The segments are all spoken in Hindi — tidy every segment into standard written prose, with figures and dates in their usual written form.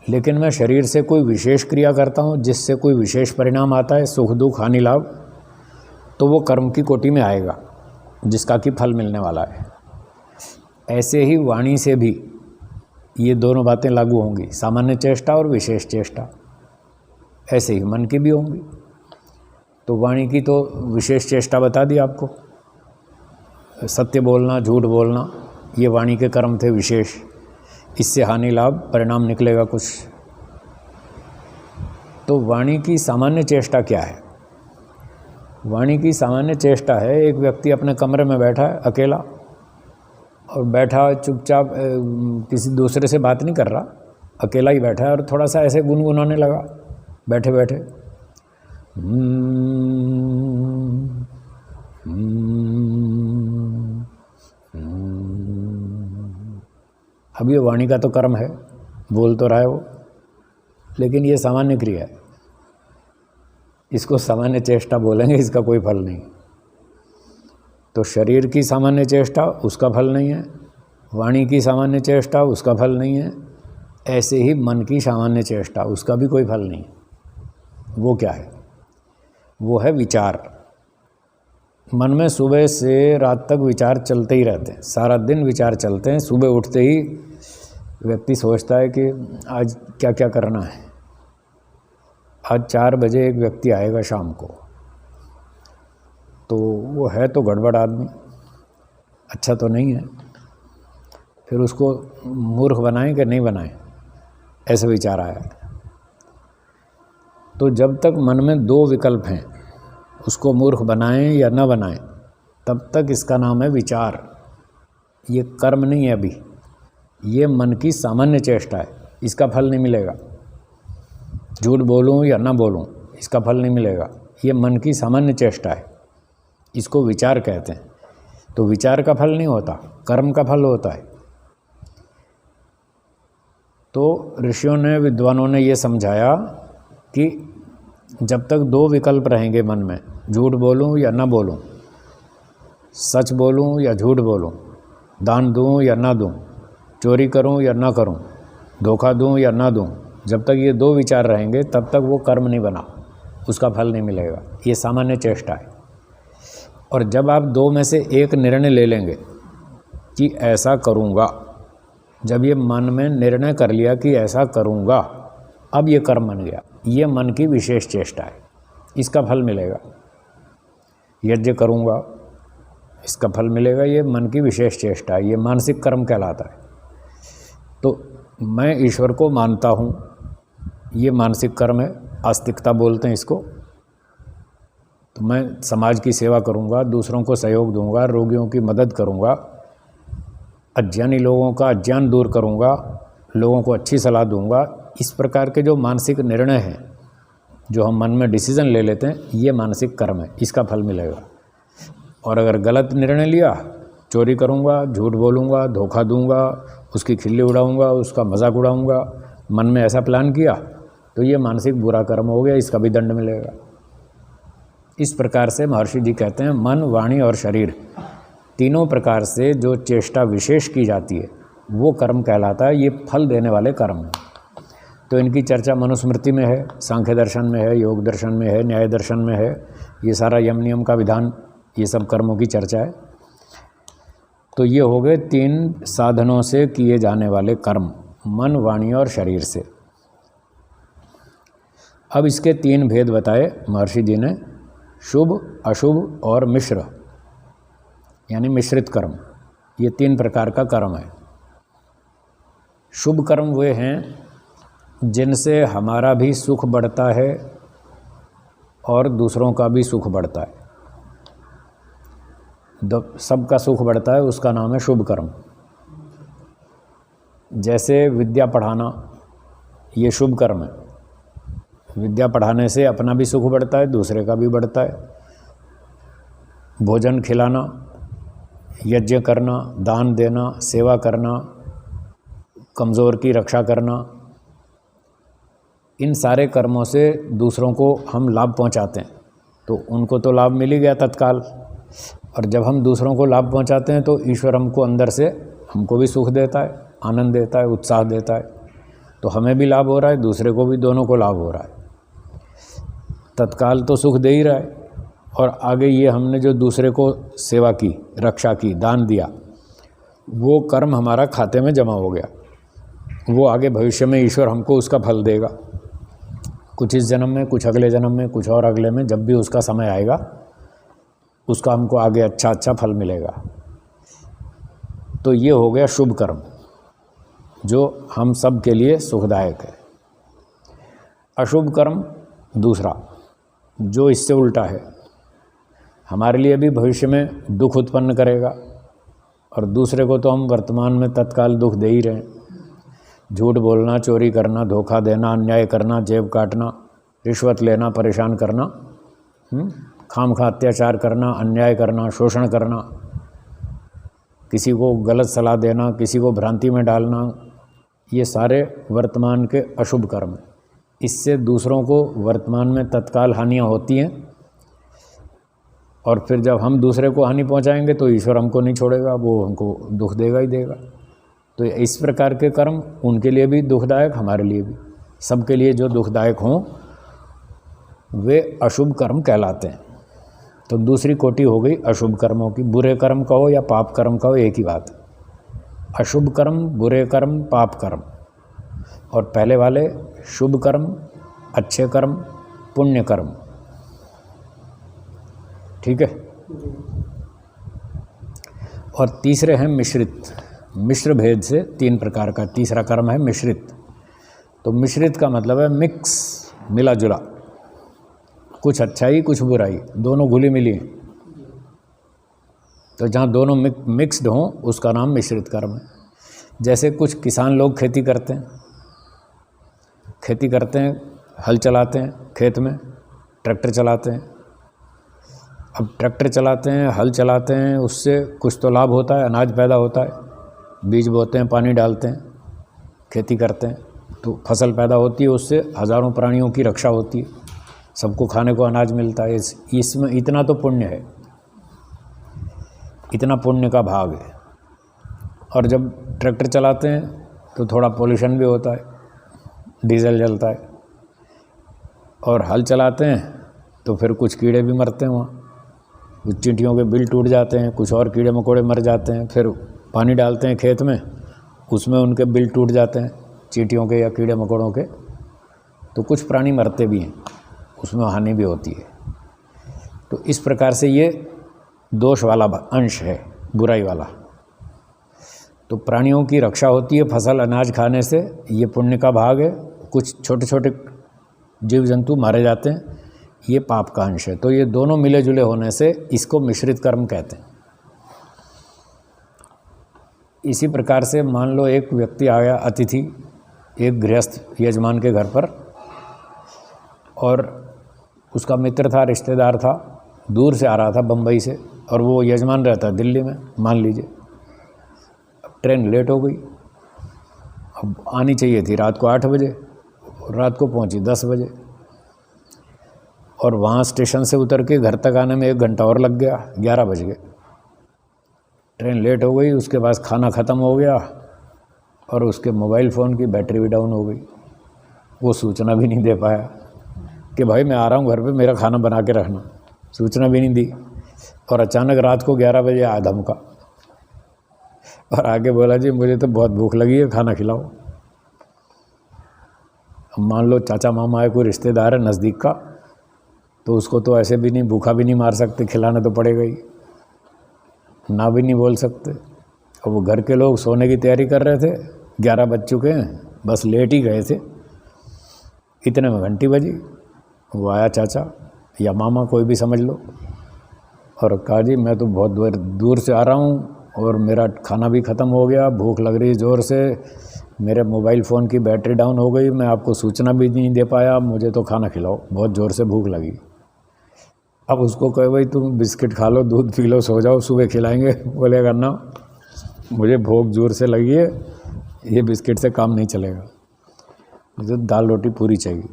लेकिन मैं शरीर से कोई विशेष क्रिया करता हूँ जिससे कोई विशेष परिणाम आता है, सुख दुख हानि लाभ, तो वो कर्म की कोटि में आएगा जिसका कि फल मिलने वाला है। ऐसे ही वाणी से भी ये दोनों बातें लागू होंगी, सामान्य चेष्टा और विशेष चेष्टा। ऐसे ही मन की भी होंगी। तो वाणी की तो विशेष चेष्टा बता दी आपको, सत्य बोलना, झूठ बोलना, ये वाणी के कर्म थे विशेष। इससे हानि लाभ परिणाम निकलेगा कुछ। तो वाणी की सामान्य चेष्टा क्या है? वाणी की सामान्य चेष्टा है, एक व्यक्ति अपने कमरे में बैठा है अकेला, और बैठा चुपचाप किसी दूसरे से बात नहीं कर रहा, अकेला ही बैठा है और थोड़ा सा ऐसे गुनगुनाने लगा बैठे बैठे। अब ये वाणी का तो कर्म है, बोल तो रहा है वो, लेकिन ये सामान्य क्रिया है, इसको सामान्य चेष्टा बोलेंगे, इसका कोई फल नहीं। तो शरीर की सामान्य चेष्टा, उसका फल नहीं है। वाणी की सामान्य चेष्टा, उसका फल नहीं है। ऐसे ही मन की सामान्य चेष्टा, उसका भी कोई फल नहीं। वो क्या है? वो है विचार। मन में सुबह से रात तक विचार चलते ही रहते हैं, सारा दिन विचार चलते हैं। सुबह उठते ही व्यक्ति सोचता है कि आज क्या क्या करना है। आज 4 बजे एक व्यक्ति आएगा शाम को, तो वो है तो गड़बड़ आदमी, अच्छा तो नहीं है। फिर उसको मूर्ख बनाएं कि नहीं बनाएं, ऐसे विचार आया। तो जब तक मन में 2 विकल्प हैं, उसको मूर्ख बनाएं या न बनाएं, तब तक इसका नाम है विचार। ये कर्म नहीं है अभी, ये मन की सामान्य चेष्टा है, इसका फल नहीं मिलेगा। झूठ बोलूं या ना बोलूं, इसका फल नहीं मिलेगा। ये मन की सामान्य चेष्टा है, इसको विचार कहते हैं। तो विचार का फल नहीं होता, कर्म का फल होता है। तो ऋषियों ने, विद्वानों ने ये समझाया कि जब तक 2 विकल्प रहेंगे मन में, झूठ बोलूं या ना बोलूं, सच बोलूं या झूठ बोलूं, दान दूं या ना दूं, चोरी करूं या ना करूं, धोखा दूं या ना दूं, जब तक ये 2 विचार रहेंगे तब तक वो कर्म नहीं बना, उसका फल नहीं मिलेगा। ये सामान्य चेष्टा है। और जब आप 2 में से एक निर्णय ले लेंगे कि ऐसा करूँगा, जब ये मन में निर्णय कर लिया कि ऐसा करूँगा, अब ये कर्म बन गया। ये मन की विशेष चेष्टा है, इसका फल मिलेगा। यज्ञ करूँगा, इसका फल मिलेगा। ये मन की विशेष चेष्टा है, ये मानसिक कर्म कहलाता है। तो मैं ईश्वर को मानता हूँ, ये मानसिक कर्म है, आस्तिकता बोलते हैं इसको। तो मैं समाज की सेवा करूँगा, दूसरों को सहयोग दूंगा, रोगियों की मदद करूँगा, अज्ञानी लोगों का अज्ञान दूर करूँगा, लोगों को अच्छी सलाह दूंगा। इस प्रकार के जो मानसिक निर्णय हैं, जो हम मन में डिसीजन ले लेते हैं, ये मानसिक कर्म है, इसका फल मिलेगा। और अगर गलत निर्णय लिया, चोरी करूँगा, झूठ बोलूँगा, धोखा दूंगा, उसकी खिल्ली उड़ाऊँगा, उसका मजाक उड़ाऊँगा, मन में ऐसा प्लान किया, तो ये मानसिक बुरा कर्म हो गया, इसका भी दंड मिलेगा। इस प्रकार से महर्षि जी कहते हैं मन, वाणी और शरीर, तीनों प्रकार से जो चेष्टा विशेष की जाती है वो कर्म कहलाता है। ये फल देने वाले कर्म हैं। तो इनकी चर्चा मनुस्मृति में है, सांख्य दर्शन में है, योग दर्शन में है, न्याय दर्शन में है। ये सारा यम नियम का विधान, ये सब कर्मों की चर्चा है। तो ये हो गए 3 साधनों से किए जाने वाले कर्म, मन, वाणी और शरीर से। अब इसके 3 भेद बताए महर्षि जी ने, शुभ, अशुभ और मिश्र, यानी मिश्रित कर्म। ये 3 प्रकार का कर्म है। शुभ कर्म वे हैं जिनसे हमारा भी सुख बढ़ता है और दूसरों का भी सुख बढ़ता है, सबका सुख बढ़ता है, उसका नाम है शुभ कर्म। जैसे विद्या पढ़ाना, ये शुभ कर्म है। विद्या पढ़ाने से अपना भी सुख बढ़ता है, दूसरे का भी बढ़ता है। भोजन खिलाना, यज्ञ करना, दान देना, सेवा करना, कमज़ोर की रक्षा करना, इन सारे कर्मों से दूसरों को हम लाभ पहुंचाते हैं। तो उनको तो लाभ मिल ही गया तत्काल, और जब हम दूसरों को लाभ पहुंचाते हैं तो ईश्वर हमको अंदर से, हमको भी सुख देता है, आनंद देता है, उत्साह देता है। तो हमें भी लाभ हो रहा है, दूसरे को भी, दोनों को लाभ हो रहा है। तत्काल तो सुख दे ही रहा है, और आगे ये हमने जो दूसरे को सेवा की, रक्षा की, दान दिया, वो कर्म हमारा खाते में जमा हो गया। वो आगे भविष्य में ईश्वर हमको उसका फल देगा, कुछ इस जन्म में, कुछ अगले जन्म में, कुछ और अगले में, जब भी उसका समय आएगा उसका हमको आगे अच्छा अच्छा फल मिलेगा। तो ये हो गया शुभ कर्म, जो हम सब के लिए सुखदायक है। अशुभ कर्म दूसरा, जो इससे उल्टा है, हमारे लिए भी भविष्य में दुख उत्पन्न करेगा, और दूसरे को तो हम वर्तमान में तत्काल दुख दे ही रहे हैं। झूठ बोलना, चोरी करना, धोखा देना, अन्याय करना, जेब काटना, रिश्वत लेना, परेशान करना, खामखा अत्याचार करना, अन्याय करना, शोषण करना, किसी को गलत सलाह देना, किसी को भ्रांति में डालना, ये सारे वर्तमान के अशुभ कर्म हैं। इससे दूसरों को वर्तमान में तत्काल हानियाँ होती हैं, और फिर जब हम दूसरे को हानि पहुंचाएंगे तो ईश्वर हमको नहीं छोड़ेगा, वो हमको दुख देगा ही देगा। तो इस प्रकार के कर्म उनके लिए भी दुखदायक, हमारे लिए भी, सबके लिए जो दुखदायक हों वे अशुभ कर्म कहलाते हैं। तो दूसरी कोटि हो गई अशुभ कर्मों की। बुरे कर्म कहो या पाप कर्म कहो, एक ही बात है। अशुभ कर्म, बुरे कर्म, पाप कर्म। और पहले वाले शुभ कर्म, अच्छे कर्म, पुण्य कर्म। ठीक है। और तीसरे हैं मिश्रित। मिश्र भेद से 3 प्रकार का तीसरा कर्म है मिश्रित। तो मिश्रित का मतलब है मिक्स, मिला जुला, कुछ अच्छाई कुछ बुराई, दोनों घुली मिली। तो जहाँ दोनों मिक्स्ड हों उसका नाम मिश्रित कर्म है। जैसे कुछ किसान लोग खेती करते हैं, हल चलाते हैं खेत में, ट्रैक्टर चलाते हैं। अब ट्रैक्टर चलाते हैं, हल चलाते हैं, उससे कुछ तो लाभ होता है, अनाज पैदा होता है, बीज बोते हैं, पानी डालते हैं, खेती करते हैं, तो फसल पैदा होती है, उससे हज़ारों प्राणियों की रक्षा होती है, सबको खाने को अनाज मिलता है। इसमें इतना तो पुण्य है, इतना पुण्य का भाग है। और जब ट्रैक्टर चलाते हैं तो थोड़ा पोल्यूशन भी होता है, डीजल जलता है। और हल चलाते हैं तो फिर कुछ कीड़े भी मरते हैं वहाँ, कुछ चींटियों के बिल टूट जाते हैं, कुछ और कीड़े मकोड़े मर जाते हैं। फिर पानी डालते हैं खेत में, उसमें उनके बिल टूट जाते हैं, चींटियों के या कीड़े मकोड़ों के। तो कुछ प्राणी मरते भी हैं, उसमें हानि भी होती है। तो इस प्रकार से ये दोष वाला अंश है, बुराई वाला। तो प्राणियों की रक्षा होती है फसल अनाज खाने से, ये पुण्य का भाग है। कुछ छोटे छोटे जीव जंतु मारे जाते हैं, ये पाप का अंश है। तो ये दोनों मिले जुले होने से इसको मिश्रित कर्म कहते हैं। इसी प्रकार से मान लो एक व्यक्ति आया, अतिथि, एक गृहस्थ यजमान के घर पर, और उसका मित्र था, रिश्तेदार था, दूर से आ रहा था बम्बई से, और वो यजमान रहता है दिल्ली में मान लीजिए। अब ट्रेन लेट हो गई, अब आनी चाहिए थी रात को 8 बजे, रात को पहुंची 10 बजे, और वहाँ स्टेशन से उतर के घर तक आने में 1 घंटा और लग गया, 11 बज गए। ट्रेन लेट हो गई, उसके पास खाना ख़त्म हो गया, और उसके मोबाइल फ़ोन की बैटरी भी डाउन हो गई। वो सूचना भी नहीं दे पाया कि भाई मैं आ रहा हूँ घर पे, मेरा खाना बना के रखना, सूचना भी नहीं दी। और अचानक रात को 11 बजे आया धमका, और आगे बोला जी मुझे तो बहुत भूख लगी है, खाना खिलाओ। अब मान लो चाचा मामा है, कोई रिश्तेदार है नज़दीक का, तो उसको तो ऐसे भी नहीं, भूखा भी नहीं मार सकते, खिलाना तो पड़ेगा ही, ना भी नहीं बोल सकते। और वो घर के लोग सोने की तैयारी कर रहे थे, 11 बज चुके हैं, बस लेट ही गए थे। इतने में घंटी बजी, वो आया चाचा या मामा, कोई भी समझ लो, और कहा जी मैं तो बहुत दूर से आ रहा हूँ, और मेरा खाना भी ख़त्म हो गया, भूख लग रही ज़ोर से, मेरे मोबाइल फ़ोन की बैटरी डाउन हो गई, मैं आपको सूचना भी नहीं दे पाया, मुझे तो खाना खिलाओ, बहुत ज़ोर से भूख लगी। अब उसको कहे भाई तुम बिस्किट खा लो, दूध पी लो, सो जाओ, सुबह खिलाएंगे। बोलेगा ना, मुझे भूख जोर से लगी है, ये बिस्किट से काम नहीं चलेगा, मुझे दाल रोटी पूरी चाहिए।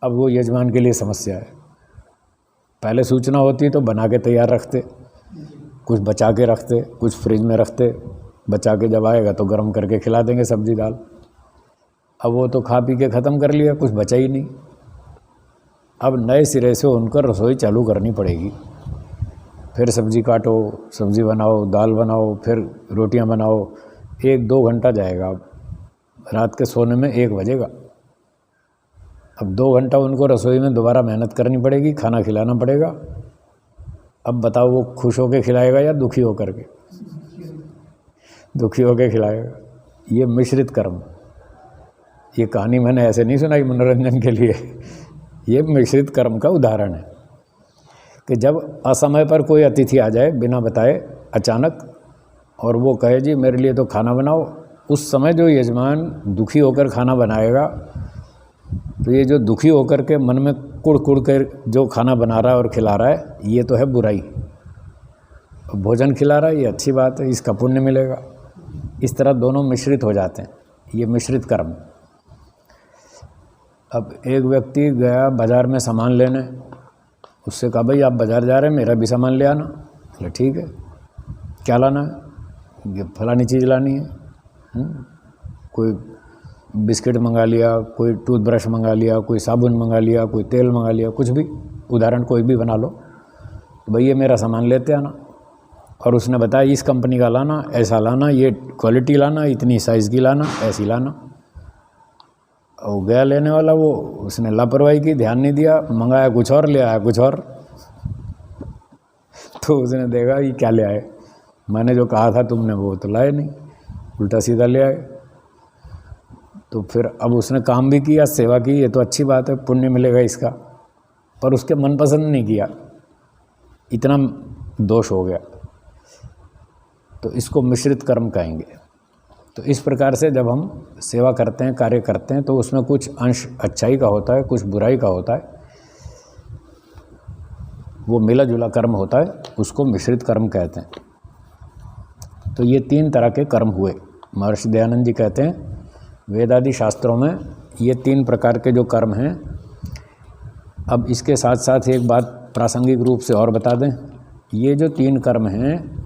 अब वो यजमान के लिए समस्या है। पहले सूचना होती तो बना के तैयार रखते, कुछ बचा के रखते, कुछ फ्रिज में रखते, बचा के जब आएगा तो गर्म करके खिला देंगे सब्जी दाल। अब वो तो खा पी के ख़त्म कर लिया, कुछ बचा ही नहीं। अब नए सिरे से उनका रसोई चालू करनी पड़ेगी। फिर सब्जी काटो, सब्जी बनाओ, दाल बनाओ, फिर रोटियां बनाओ, 1-2 घंटा जाएगा। अब रात के सोने में 1 बजेगा। अब 2 घंटा उनको रसोई में दोबारा मेहनत करनी पड़ेगी, खाना खिलाना पड़ेगा। अब बताओ वो खुश होकर खिलाएगा या दुखी होकर के? दुखी होकर खिलाएगा। ये मिश्रित कर्म। ये कहानी मैंने ऐसे नहीं सुनाई मनोरंजन के लिए, ये मिश्रित कर्म का उदाहरण है कि जब असमय पर कोई अतिथि आ जाए बिना बताए अचानक, और वो कहे जी मेरे लिए तो खाना बनाओ, उस समय जो यजमान दुखी होकर खाना बनाएगा, तो ये जो दुखी होकर के मन में कुड़ कुड़ कर जो खाना बना रहा है और खिला रहा है, ये तो है बुराई। भोजन खिला रहा है, ये अच्छी बात है, इसका पुण्य मिलेगा। इस तरह दोनों मिश्रित हो जाते हैं, ये मिश्रित कर्म। अब एक व्यक्ति गया बाज़ार में सामान लेने, उससे कहा भाई आप बाज़ार जा रहे हैं, मेरा भी सामान ले आना। बोले ठीक है, क्या लाना है? ये फलानी चीज़ लानी है। कोई बिस्किट मंगा लिया, कोई टूथब्रश मंगा लिया, कोई साबुन मंगा लिया, कोई तेल मंगा लिया, कुछ भी उदाहरण कोई भी बना लो। तो भैया मेरा सामान लेते आना, और उसने बताया इस कंपनी का लाना, ऐसा लाना, ये क्वालिटी लाना, इतनी साइज़ की लाना, ऐसी लाना। और गया लेने वाला, वो उसने लापरवाही की, ध्यान नहीं दिया, मंगाया कुछ और, ले आया कुछ और। तो उसने देखा ये क्या ले आए, मैंने जो कहा था तुमने वो तो लाए नहीं, उल्टा सीधा ले आए। तो फिर अब उसने काम भी किया, सेवा की, ये तो अच्छी बात है, पुण्य मिलेगा इसका, पर उसके मनपसंद नहीं किया, इतना दोष हो गया। तो इसको मिश्रित कर्म कहेंगे। तो इस प्रकार से जब हम सेवा करते हैं, कार्य करते हैं, तो उसमें कुछ अंश अच्छाई का होता है, कुछ बुराई का होता है, वो मिला जुला कर्म होता है, उसको मिश्रित कर्म कहते हैं। तो ये 3 तरह के कर्म हुए। महर्षि दयानंद जी कहते हैं वेदादि शास्त्रों में ये 3 प्रकार के जो कर्म हैं। अब इसके साथ साथ एक बात प्रासंगिक रूप से और बता दें, ये जो 3 कर्म हैं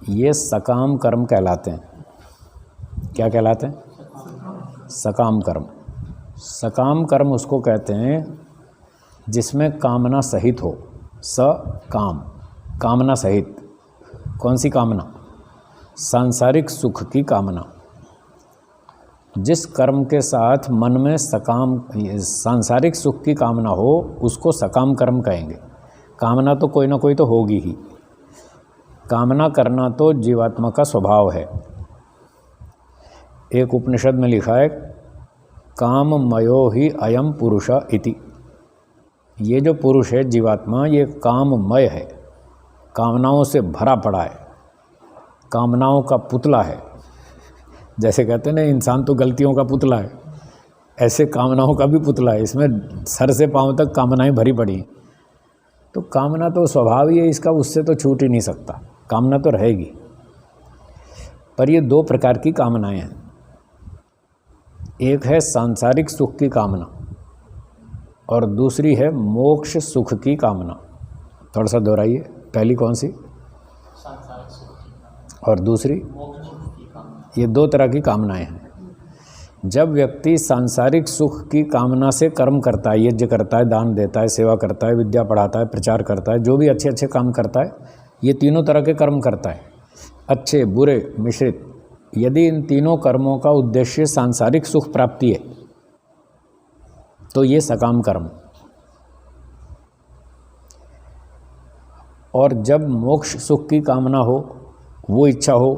ये सकाम कर्म कहलाते हैं। क्या कहलाते हैं? सकाम कर्म। सकाम कर्म उसको कहते हैं जिसमें कामना सहित हो। सकाम, कामना सहित। कौन सी कामना? सांसारिक सुख की कामना। जिस कर्म के साथ मन में सांसारिक सुख की कामना हो उसको सकाम कर्म कहेंगे। कामना तो कोई ना कोई तो होगी ही, कामना करना तो जीवात्मा का स्वभाव है। एक उपनिषद में लिखा है काममयो ही अयम पुरुष इति। ये जो पुरुष है जीवात्मा, ये काममय है, कामनाओं से भरा पड़ा है, कामनाओं का पुतला है। जैसे कहते हैं ना इंसान तो गलतियों का पुतला है, ऐसे कामनाओं का भी पुतला है, इसमें सर से पांव तक कामनाएं भरी पड़ी। तो कामना तो स्वभाव ही है इसका, उससे तो छूट ही नहीं सकता, कामना तो रहेगी। पर ये 2 प्रकार की कामनाएं हैं। एक है सांसारिक सुख की कामना और दूसरी है मोक्ष सुख की कामना। थोड़ा सा दोहराइए, पहली कौन सी और दूसरी? ये 2 तरह की कामनाएं हैं। जब व्यक्ति सांसारिक सुख की कामना से कर्म करता है, यज्ञ करता है, दान देता है, सेवा करता है, विद्या पढ़ाता है, प्रचार करता है, जो भी अच्छे अच्छे काम करता है, ये तीनों तरह के कर्म करता है, अच्छे बुरे मिश्रित। यदि इन तीनों कर्मों का उद्देश्य सांसारिक सुख प्राप्ति है तो ये सकाम कर्म। और जब मोक्ष सुख की कामना हो, वो इच्छा हो,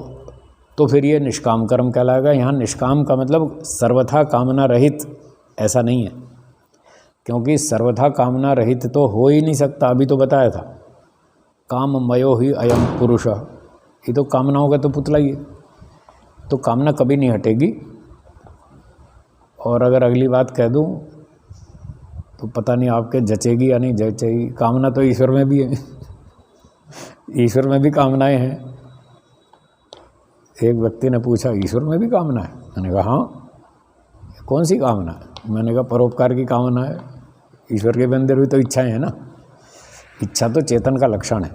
तो फिर ये निष्काम कर्म कहलाएगा। यहाँ निष्काम का मतलब सर्वथा कामना रहित ऐसा नहीं है, क्योंकि सर्वथा कामना रहित तो हो ही नहीं सकता। अभी तो बताया था काममयो ही अयम पुरुष, ये तो कामनाओं का तो पुतला ही है, तो कामना कभी नहीं हटेगी। और अगर अगली बात कह दूं तो पता नहीं आपके जचेगी या नहीं जचेगी। कामना तो ईश्वर में भी है, ईश्वर में भी कामनाएं हैं। एक व्यक्ति ने पूछा ईश्वर में भी कामना है? मैंने कहा हाँ। कौन सी कामना है? मैंने कहा परोपकार की कामना है। ईश्वर के अंदर भी तो इच्छाएं हैं ना। इच्छा तो चेतन का लक्षण है।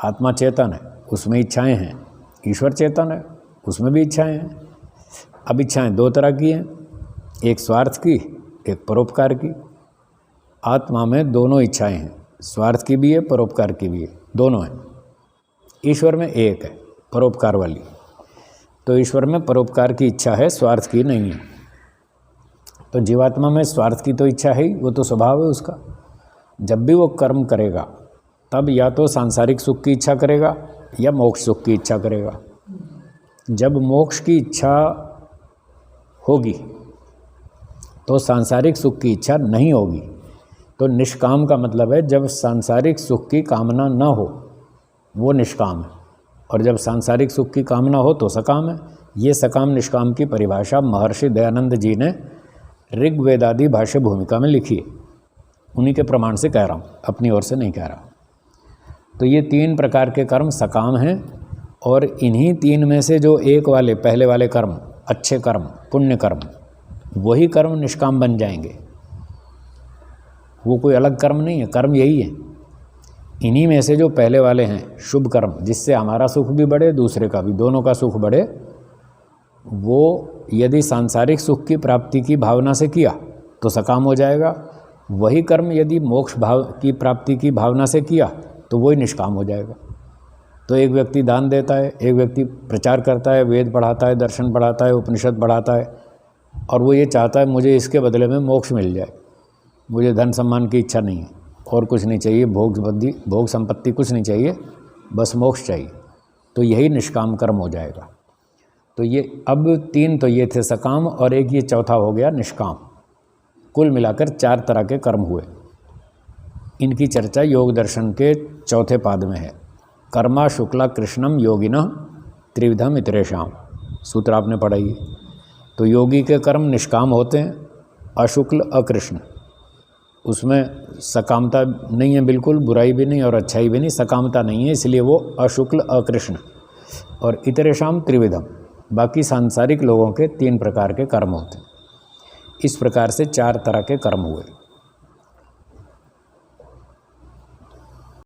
आत्मा चेतन है, उसमें इच्छाएं हैं। ईश्वर चेतन है, उसमें भी इच्छाएं हैं। अब इच्छाएं दो तरह की हैं, एक स्वार्थ की, एक परोपकार की। आत्मा में दोनों इच्छाएं हैं, स्वार्थ की भी है, परोपकार की भी है, दोनों हैं। ईश्वर में एक है, परोपकार वाली। तो ईश्वर में परोपकार की इच्छा है, स्वार्थ की नहीं है। तो जीवात्मा में स्वार्थ की तो इच्छा है ही, वो तो स्वभाव है उसका। जब भी वो कर्म करेगा तब या तो सांसारिक सुख की इच्छा करेगा या मोक्ष सुख की इच्छा करेगा। जब मोक्ष की इच्छा होगी तो सांसारिक सुख की इच्छा नहीं होगी। तो निष्काम का मतलब है जब सांसारिक सुख की कामना न हो वो निष्काम है, और जब सांसारिक सुख की कामना हो तो सकाम है। ये सकाम निष्काम की परिभाषा महर्षि दयानंद जी ने ऋग्वेदादि भाष्य भूमिका में लिखी है। उन्हीं के प्रमाण से कह रहा हूँ, अपनी ओर से नहीं कह रहा। तो ये तीन प्रकार के कर्म सकाम हैं, और इन्हीं तीन में से जो एक वाले पहले वाले कर्म, अच्छे कर्म, पुण्य कर्म, वही कर्म निष्काम बन जाएंगे। वो कोई अलग कर्म नहीं है, कर्म यही है। इन्हीं में से जो पहले वाले हैं शुभ कर्म, जिससे हमारा सुख भी बढ़े, दूसरे का भी, दोनों का सुख बढ़े, वो यदि सांसारिक सुख की प्राप्ति की भावना से किया तो सकाम हो जाएगा। वही कर्म यदि मोक्ष भाव की प्राप्ति की भावना से किया तो वही निष्काम हो जाएगा। तो एक व्यक्ति दान देता है, एक व्यक्ति प्रचार करता है, वेद पढ़ाता है, दर्शन पढ़ाता है, उपनिषद पढ़ाता है, और वो ये चाहता है मुझे इसके बदले में मोक्ष मिल जाए, मुझे धन सम्मान की इच्छा नहीं है और कुछ नहीं चाहिए, भोग संपत्ति कुछ नहीं चाहिए, बस मोक्ष चाहिए। तो यही निष्काम कर्म हो जाएगा। तो ये अब तीन तो ये थे सकाम, और एक ये चौथा हो गया निष्काम। कुल मिलाकर 4 तरह के कर्म हुए। इनकी चर्चा योग दर्शन के चौथे पाद में है। कर्मा शुक्ला कृष्णम योगिनः त्रिविधम इतरेषाम, सूत्र आपने पढ़ा ही। तो योगी के कर्म निष्काम होते हैं, अशुक्ल अकृष्ण, उसमें सकामता नहीं है बिल्कुल, बुराई भी नहीं और अच्छाई भी नहीं, सकामता नहीं है, इसलिए वो अशुक्ल अकृष्ण। और इतरेषाम त्रिविधम, बाकी सांसारिक लोगों के 3 प्रकार के कर्म होते हैं। इस प्रकार से 4 तरह के कर्म हुए।